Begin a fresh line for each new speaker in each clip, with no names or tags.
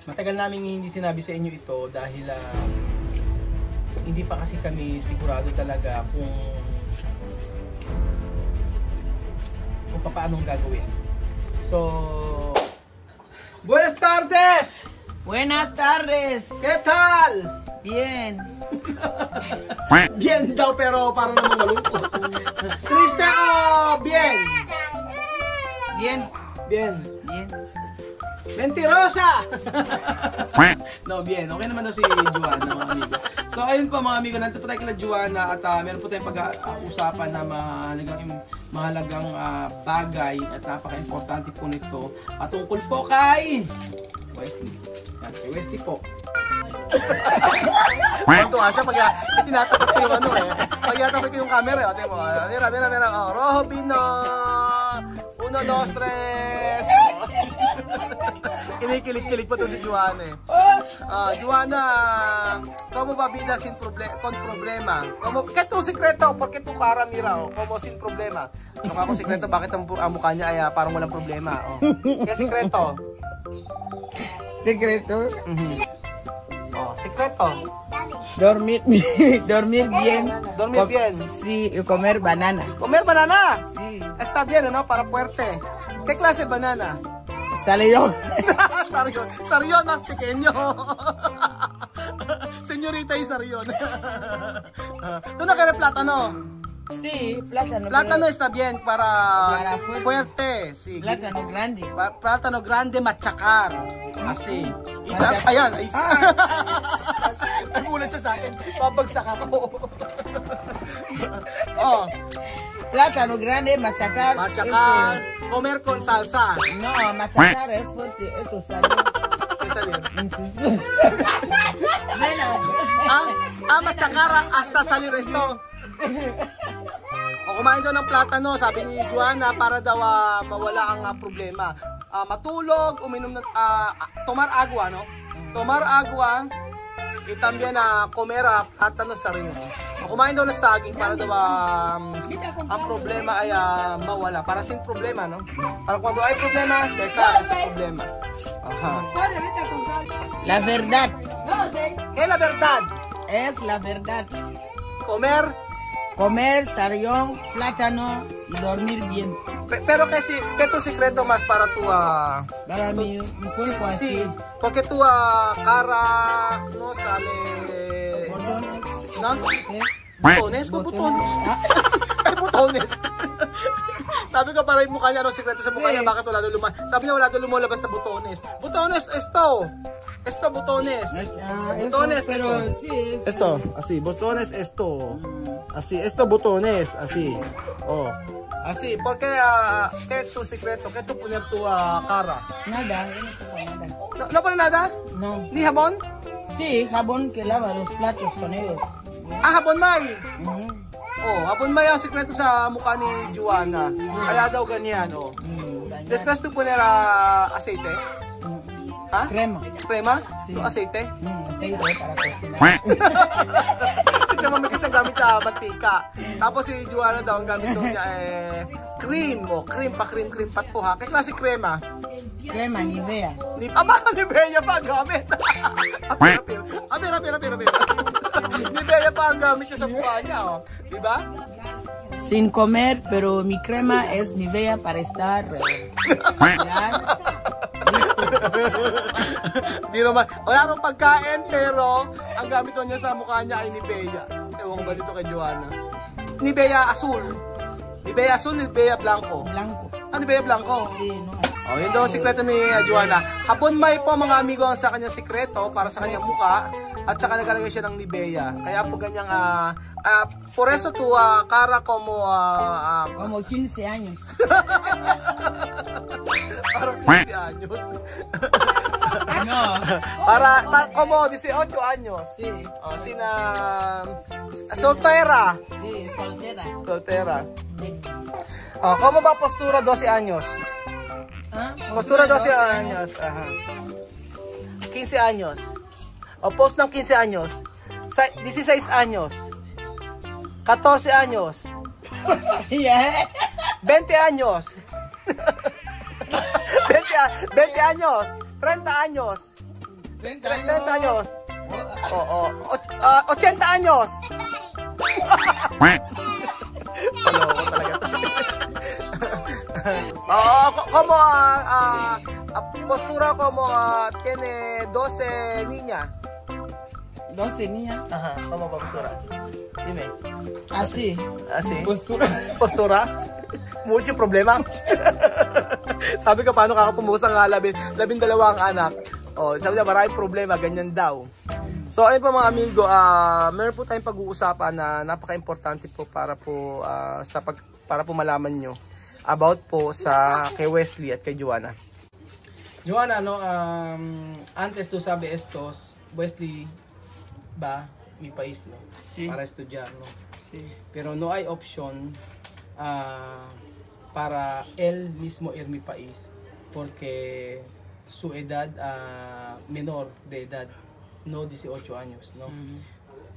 Matagal namin hindi sinabi sa inyo ito dahil hindi pa kasi kami sigurado talaga kung paano gagawin. So, buenas tardes!
Buenas tardes!
¿Qué tal?
Bien.
Bien daw pero parang naman malungkot. Triste o bien?
Bien.
Bien.
Bien.
Mentirosa! No, bien. Okay naman daw si Juana, mga amigo. So, ayun po mga amigo, nandito po tayo kila Juana at meron po tayong pag-uusapan na mahalagang bagay at napaka-importante po nito. Patungkol po kay Westy. Yan, kay Westy po. Tuwa siya pag tinatapat ko yung ano eh. Pag yatapat ko yung camera, ate mo. Mira. Oh, Rojo Vino. 1, 2, 3. Kinikilig pa to si Juana eh. Juana, como va vida con problema? ¿Qué tu secreto? ¿Por qué tu cara mira? Como sin problema? Mukha ko sekreto, bakit ang mukha niya ay parang walang problema? ¿Qué secreto?
Secreto.
Secreto.
Dormir bien.
Dormir bien.
Sí, y comer banana.
¿Comer banana?
Sí.
Está bien, ¿no? Para fuerte. ¿Qué clase de banana?
Salió.
Sarion más pequeño. Señorita y Sarion. ¿Tú no quieres plátano?
Sí, plátano.
Plátano está bien para fuerte. Sí.
Plátano grande.
Plátano grande machacar. Así. Ayan. Nagulat siya sa akin. Babagsak ako.
Plátano grande, machacar.
Machacar. Comer con salsa.
No, machacar es fuerte. Eso salió.
¿Qué salió? Machacar hasta salir esto. Kumain daw ng plátano, sabi ni Juana, para daw mawala ang problema. Matulog, uminom ng tomar agua, no? Tomar agua, y también comer plátano sa rin. Kumain daw ng saging para daw ang problema ay mawala. Para sin problema, no? Para cuando hay problema, deja ese problema. Ajá.
La verdad.
¿Qué es la verdad?
Es la verdad.
Comer
sarión, plátano y dormir bien.
Pero ¿qué tu secreto más para tu
para mi cuerpo así?
Sí, porque tu cara no sale
botones.
¿No?
¿Qué?
Botones? ¿Con botones? Ay, botones. Sabi ko para yung mukha niya, no, sekreto sa mukha niya, bakit wala doon sabi niya wala doon lumalabas na botones. Botones, esto, botones. Botones,
pero
esto.
Sí,
esto, así, botones, esto. Así, esto botones, así. Así, porque ¿qué es tu secreto? ¿Qué tú poner tu cara?
Nada, yo no pongo nada.
¿No pone nada?
No.
¿Ni jabón?
Sí, jabón que lava los platos con ellos.
Jabón may. Hapon may ang sekreto sa mukha ni Juana. Kaya daw ganyan, Después tú poner aceite.
Crema.
Crema?
Sí.
No, aceite?
Aceite para cocinar.
Si Chama may kasang gamit sa mantika. Tapos si Juana daw, ang gamit daw niya cream. Cream pa po ha. Kaya klase crema?
Crema, Nivea.
Nivea pa ang gamit. Apir. Nivea pa ang gamit niya sa mukha niya, Diba?
Sin comer, pero mi crema es Nivea para estar
Di naman, wala nang pagkain pero ang gamit niya sa mukha niya ay Nivea. Ewan ko ba dito kay Joanna? Nivea azul. Nivea azul, Nivea blanco.
Blanco.
Nivea blanco?
Sí, no.
Yun daw ang sikreto ni Joanna. Hapon may po mga amigo ang sa kanyang sikreto para sa kanyang mukha at saka nagalagay siya ng Nivea. Kaya po ganyang por eso tu cara como
como 15 años.
Parang 15 años.
No.
Para como 18 años.
Sí.
Soltera.
Sí,
Soltera. ¿Cómo va postura 12 años? Postura 12 años. Ajá. 15 años. Post ng 15 años. 16 años. 14 años. 20 años. 20 años. 30 años. 30 años. Oo. 80 años. Hello, talaga to. Como postura como tiene 12 niña.
12 niñas.
Ajá, como postura. Dime.
Así.
Así?
Postura.
Postura? Mucho problema. Sabi ko, paano kakapumusa nga 12 anak? Oh, sabi niya, maraming problema, ganyan daw. So, ayun po mga amigo, meron po tayong pag-uusapan na napaka-importante po para po para po malaman nyo about po sa kay Wesley at kay Joanna.
Joanna, no, antes tú sabes estos, Wesley va mi país, no,
Sí.
para estudiar, no,
Sí.
pero no hay opción para él mismo ir mi país porque su edad menor de edad, no 18 años, no.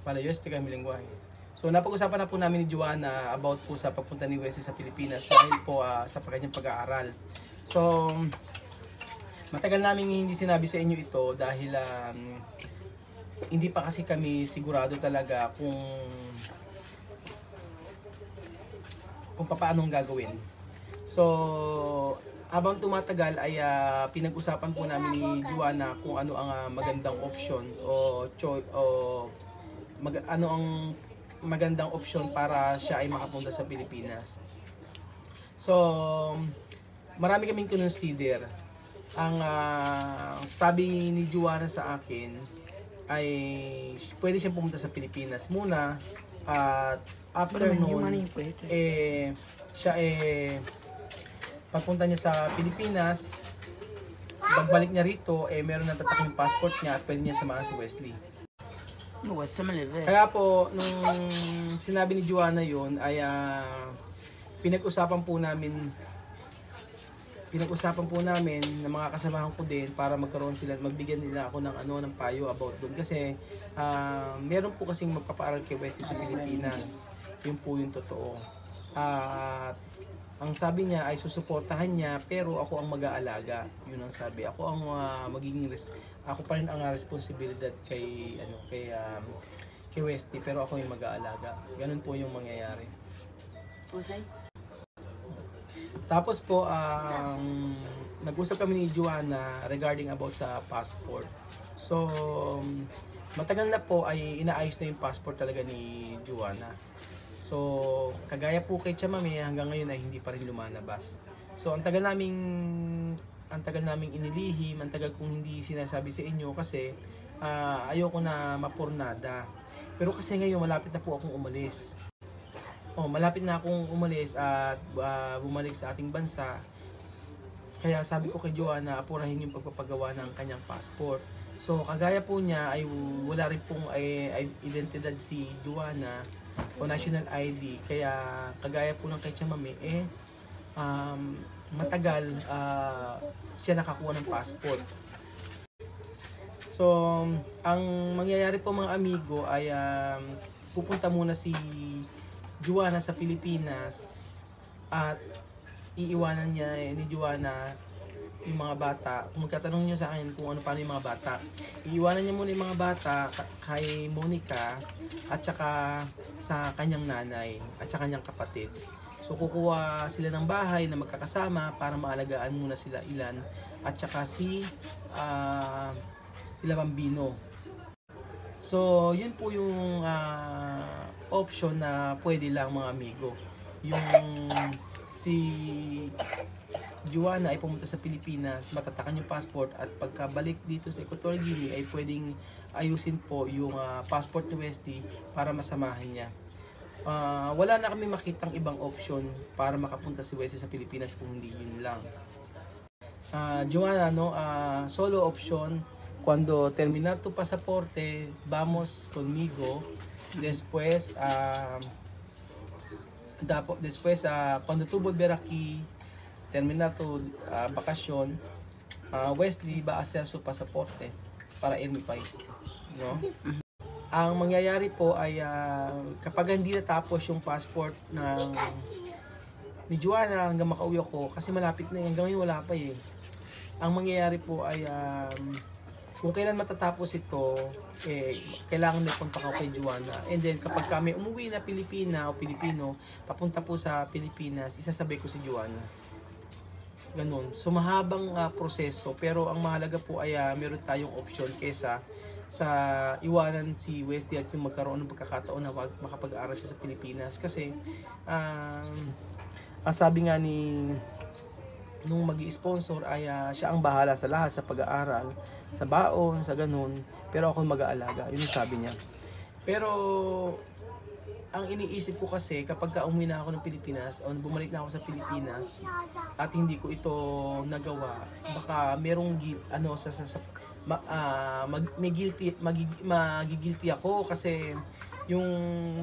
Para yo explicar mi lenguaje. So napag-usapan na po namin ni Joanna about po sa pagpunta ni Wesley sa Pilipinas dahil po sa kanyang pag-aaral. So matagal namin hindi sinabi sa inyo ito dahil hindi pa kasi kami sigurado talaga kung paano gagawin. So habang tumatagal ay pinag-usapan po namin ni Joanna kung ano ang magandang option ano ang magandang option para siya ay makapunta sa Pilipinas. So marami kaming consider. Ang sabi ni Joanna sa akin ay pwede siyang pumunta sa Pilipinas muna at after noon siya pagpunta niya sa Pilipinas, pagbalik niya rito meron na tatak yung passport niya at pwede niya samahan si Wesley. Kaya po nung sinabi ni Joanna yun ay pinag-usapan po namin ng mga kasamahan ko din para magkaroon sila, magbigyan nila ako ng payo about doon kasi meron po kasing magpapaaral kay Wesley sa Pilipinas. Yun po yung totoo. Ang sabi niya ay susuportahan niya pero ako ang mag-aalaga. Yun ang sabi. Ako ang ako pa rin ang responsibilidad kay Wesley pero ako yung mag-aalaga. Ganun po yung mangyayari. Tapos po, nag-usap kami ni Joanna regarding about sa passport. So, matagal na po ay inaayos na yung passport talaga ni Joanna. So, kagaya po kay Chamame, hanggang ngayon ay hindi pa rin lumalabas. So, ang tagal naming inilihim, ang tagal kong hindi sinasabi sa inyo kasi ayoko na mapurnada. Pero kasi ngayon malapit na po akong umalis. Malapit na akong umalis at bumalik sa ating bansa. Kaya sabi ko kay Joanna, apurahin yung pagpapagawa ng kanyang passport. So kagaya po niya ay wala rin pong identidad si Joanna o national ID. Kaya kagaya po ng kay Chamame, matagal siya nakakuha ng passport. So ang mangyayari po mga amigo ay pupunta muna si Joanna sa Pilipinas at iiwanan niya ni Joanna yung mga bata. Kung magkatanong niyo sa akin kung paano yung mga bata, iiwanan niya muna yung mga bata kay Monica at saka sa kanyang nanay at saka kanyang kapatid. So kukuha sila ng bahay na magkakasama para maalagaan muna sila Ilan at saka si Bambino. So yun po yung option na pwede lang mga amigo. Yung si Joanna ay pumunta sa Pilipinas, matatakan yung passport at pagkabalik dito sa Equatorial Guinea ay pwedeng ayusin po yung passport ni Wesley para masamahan niya. Wala na kami makitang ibang option para makapunta si Wesley sa Pilipinas kung hindi yun lang. Joanna, solo option. Cuando terminar tu pasaporte, vamos conmigo. Después, cuando tú volver aquí, terminar tu bakasyon, Wesley va a hacer su pasaporte para ir mi país. No? Ang mangyayari po ay kapag hindi natapos yung passport ni Joanna hanggang makauwi ako, kasi malapit na hanggang ngayon wala pa eh. Ang mangyayari po ay kung kailan matatapos ito, kailangan may punta ka kay Joanna. And then kapag kami umuwi na Pilipina o Pilipino, papunta po sa Pilipinas, isasabay ko si Joanna. Ganun. So mahabang proseso, pero ang mahalaga po ay meron tayong option kesa sa iwanan si Wesley at yung magkaroon ng pagkakataon na makapag-aral siya sa Pilipinas. Kasi ang sabi nga ni nung mag-i-sponsor ay siya ang bahala sa lahat, sa pag-aaral, sa baon, sa ganun, pero ako mag-aalaga, yun yung sabi niya. Pero ang iniisip ko kasi kapag umuwi na ako ng Pilipinas o bumalik na ako sa Pilipinas at hindi ko ito nagawa, baka merong magigilty ako kasi yung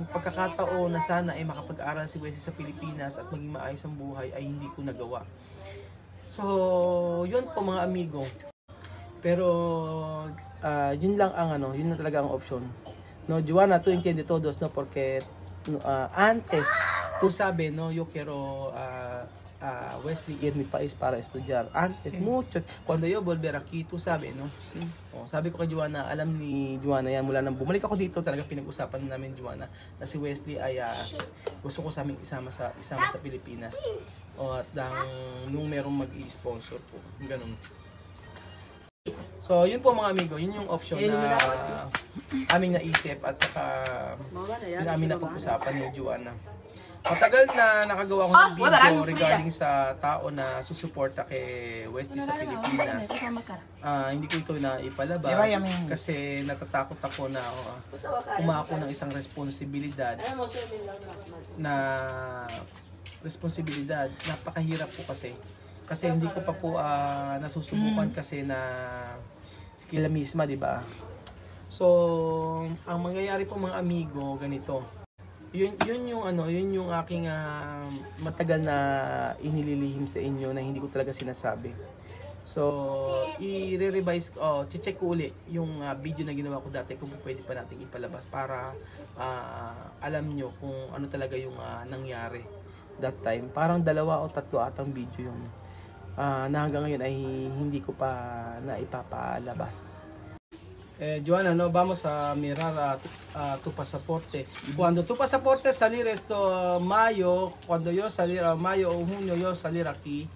pagkakataon na sana ay makapag-aral si Wesley sa Pilipinas at maging maayos ang buhay ay hindi ko nagawa. So, yun po mga amigo. Pero yun lang ang yun na talaga ang option. No, Joanna, tú entiende todos, no, porque antes tú sabes, no, yo quiero Wesley ir mi país para estudiar. Antes, mucho. Cuando yo volver aquí, tú sabes, no?
Sí.
Oh, sabi ko kay Joanna, alam ni Joanna yan, mula nang bumalik ako dito, talaga pinag-usapan namin Joanna na si Wesley ay gusto ko sa aming isama sa Pilipinas. O at nung merong mag-i-sponsor po, ganun. So, yun po mga amigo, yun yung option na aming naisip at yung aming napag-usapan ni Joanna. Matagal na nakagawa ko ng video regarding sa tao na susuporta kay Wesley sa Pilipinas. Hindi ko ito na ipalabas kasi natatakot ako na umako ng isang responsibilidad. Napakahirap po kasi hindi ko pa po nasusubukan kasi na sila misma, di ba? So, ang mangyayari po mga amigo, ganito. Yun yung aking matagal na inililihim sa inyo na hindi ko talaga sinasabi. So, i-revise ko, check ko uli yung video na ginawa ko dati kung pwede pa natin ipalabas para alam nyo kung ano talaga yung nangyari that time. Parang 2 o 3 atang video yun na hanggang ngayon ay hindi ko pa naipapalabas. Joanna, no, vamos a mirar tu pasaporte. Cuando tu pasaporte salir esto mayo, cuando yo salir mayo o junio yo salir aquí,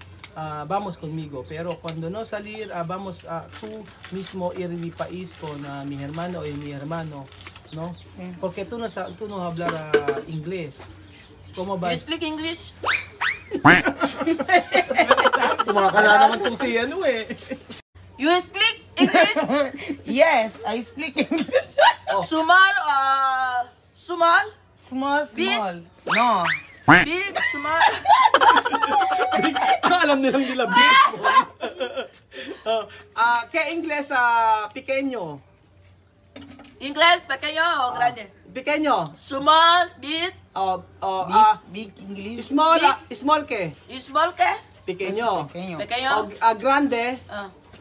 vamos conmigo. Pero cuando no salir, vamos tú mismo ir a mi país con mi hermano o mi hermano, ¿no? Sí. Porque tú no hablar inglés. ¿Cómo va?
You speak English?
Kumakala naman itong si
You speak English?
Yes, I speak English.
Small?
Small.
Big?
No.
Big? Small?
Ang alam nilang nila, big ¿Qué inglés pequeño?
Inglés pequeño o grande?
Pequeño.
Small? Big?
Big English.
Small ¿qué?
Small qué?
Pequeño.
Pequeño?
Grande.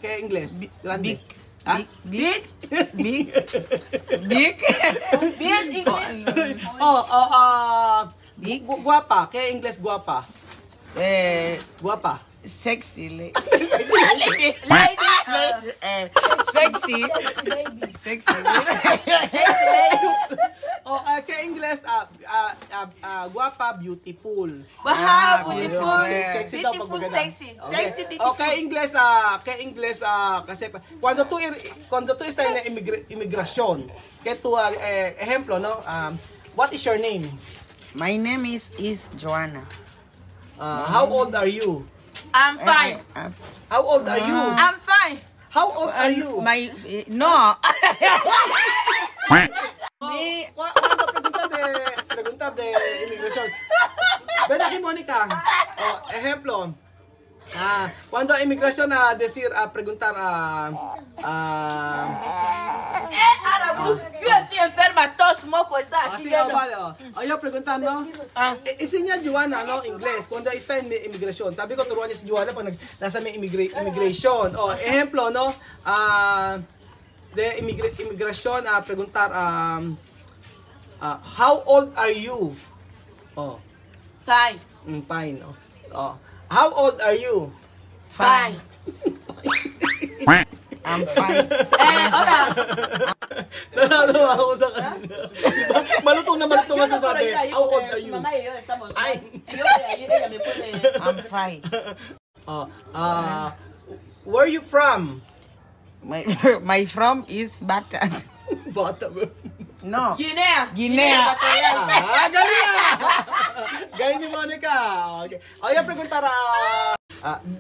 ¿Qué inglés? Grande.
Big?
Big.
Big English?
Big.
Guapa. ¿Qué inglés guapa? Guapa.
Sexy.
Lady?
Sexy. Sexy.
¿Qué inglés? Guapa, beautiful.
Wow, beautiful.
Sexy daw pag
Beautiful,
maganda.
sexy. Sexy, beautiful.
¿Qué inglés? Kasi cuando tú estás en la inmigración, que tu ejemplo, no? What is your name?
My name is Joanna.
How old are you?
I'm fine.
How old are you?
I'm fine.
How old are you?
No.
Cuando preguntar de inmigración. Ven aquí, Mónica. Ejemplo. Cuando inmigración preguntar
Yo estoy enferma, tos, moco, está aquí.
sí,
viendo.
vale. Yo preguntando. Enseña Joanna, no, inglés. Cuando está en inmigración. Sabi ko, turuan niya si Joanna pag nasa may immigration. Ejemplo, no, de inmigración, preguntar, how old are you?
Fine.
Fine. How old are you?
Fine.
I'm fine.
Hola.
Nalalawa ako sa kanila. Diba? Malutong na malutong masasabi. How old are you?
Mamá y yo estamos.
Ay.
Yo allí ella me pone.
I'm fine.
Where are you from?
My from is Bataan.
Bata ba?
No.
Guinea.
Guinea.
Galing na! Galing ni Monica. Okay. Yung preguntara,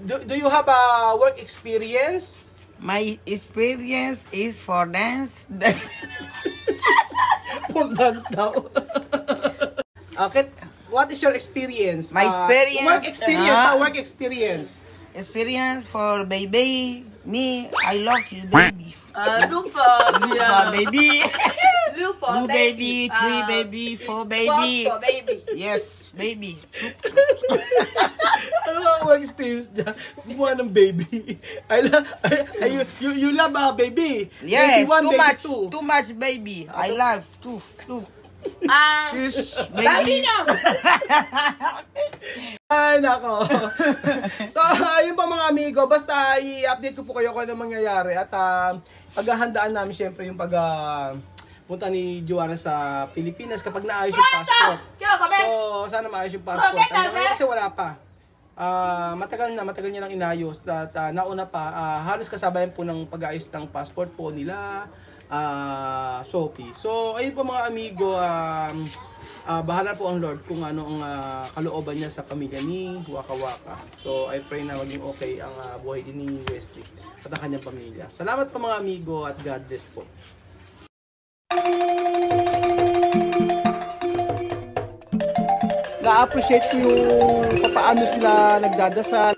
do you have a work experience?
My experience is for dance.
For dance daw. Okay. What is your experience?
My experience?
Work experience. Work experience.
Experience for baby. Me, I love you, baby.
Lufa.
Lufa, baby.
Lufa,
Two baby, three baby, four baby.
For baby.
Yes, baby.
Ano ang work experience niya? Gumawa ng baby. You love a baby.
Yes,
Baby one,
too
baby
much,
two.
too much, baby. I love two. Yes, baby.
Babino.
Ay, nako. So, ayun pa mga amigo. Basta i-update ko po kayo kung ano mangyayari. At paghahandaan namin syempre yung punta ni Joanna sa Pilipinas kapag naayos yung passport. So, sana maayos yung passport. Kasi wala pa. Matagal niya lang inayos. At nauna pa, halos kasabayan po ng pag-aayos ng passport po nila. Sophie. So, ayun po mga amigo, bahala po ang Lord kung ano ang kalooban niya sa pamilya ni Waka Waka. So, I pray na maging okay ang buhay din ni Wesley at ang kanyang pamilya. Salamat po mga amigo at God bless po. Na-appreciate ko yung paano sila nagdadasal.